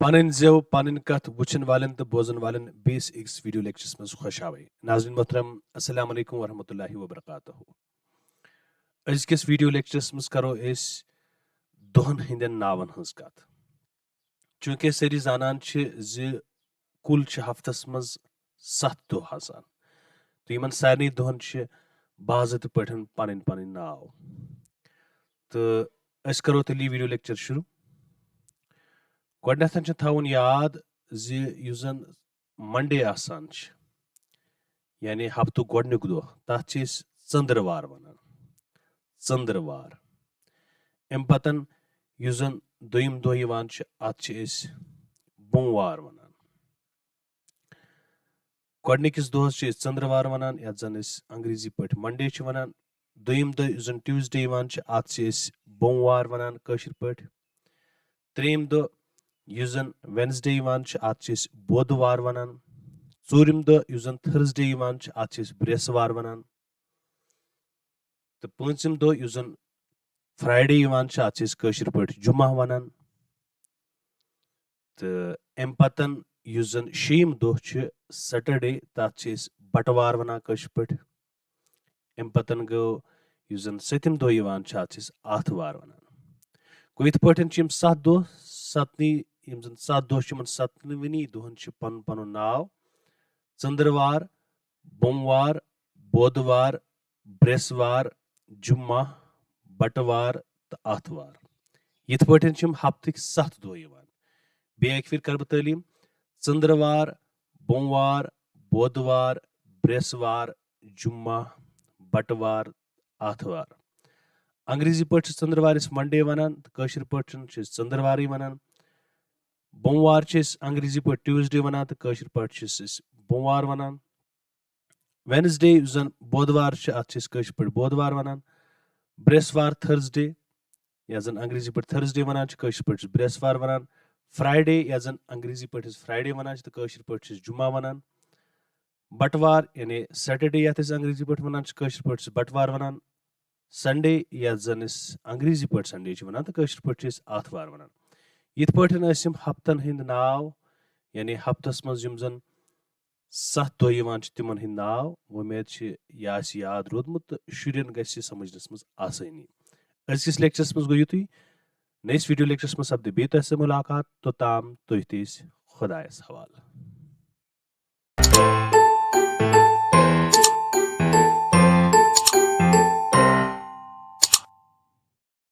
पन जेव पन कथ वुचन वालन तो बोजन वालन बेस एक्स वीडियो लेक्चर्स में खुश आवे नाज़रीन मोहतरम अस्सलाम वालेकुम वरहमतुल्लाहि वबरकातुहू। अजकिस वीडियो लेक्चर्स में करो इस दोहन हिंदन नावन हंस कथ। चूंकि सारी जानन ज कुल हफ्तस मज 7 दोह आसान तो यमन सारनी दोहन बाज़त पठन पन पन नाव तो अस करो तली वीडियो लेक्चर शुरू। गोडनथन थवन याद जुस जन मंडे आसान यानी हफ्तु गोडनुक दोह तथ चंद्रवार वनान चंद्रवार। अम पतन युस जन दोयम दोह यवान अत बोमवार वनान। गोडनिकिस दोहस चंद्रवार वनान यथ जन अंग्रेजी पठ मंडे वनान। दोयम दोह युस जन ट्यूसडे यवान अत बोमवार वनान कशिर पठ। त्रेयम दोह युस जन वेडनेसडे यवान अत बुधवार वनान। चूरम दोह युस जन थर्सडे यवान अत ब्रेसवार वनान। तो पांचम दोह युस जन फ्राइडे यवान अत कशिर पठ जुमा वनान। तो अम पतन युस जन शेम दोह सैटरडे तथ बटवार वनान कशिर पठ। अम पतन गो युस जन सतम दोह यवान अत आथवार वनान। गो इत पठन 7 दोह सतनी यम जन 7 दोह सतनवनी दोहन पन पन नाव चंद्रवार बोमवार बुधवार ब्रेसवार जुम्मा बटवार तो आथवार। यथ पठन हफ्तक 7 दोह यवान। बे एक फिर कर तालीम चंद्रवार बोमवार बुधवार ब्रेसवार जुम्मा बटवार आथवार। अंग्रेजी पठ चंद्रवारिस मंडे वनान तो कशिर पठ चंद्रवार वनान। बोमवार अंग्रेजी पठ ट्यूसडे वनान तो कशिर पठ बोमवार वनान। वेडनेसडे जन बुधवार अत कशिर पठ बुधवार वनान। ब्रेसवार थर्सडे या जन अंग्रेजी पठ थर्सडे वनान कशिर पठ ब्रेसवार वनान। फ्राइडे या जन अंग्रेजी पठ फ्राइडे वनान तो कशिर पठ जुमा वनान। बटवार यानी सैटरडे यथ अंग्रेजी पठ वनान कशिर पठ बटवार वनान। संडे या जन अंग्रेजी पठ संडे वनान तो कशिर पठ आथवार वनान। यथ पठन हफ्तन हिंद नाव यानी हफ्तस मज यम जन 7 दोह यवान तिमन हिंद नाव उम्मीद यह याद रोदमुत तो शुरन गि समझनस मज आसानी। अजकिस लेक्चरस मज गो युतुई नयस वीडियो लेक्चरस मज सपदे बे तुह मुलाकात तो ताम तुह खुदायस हवाल।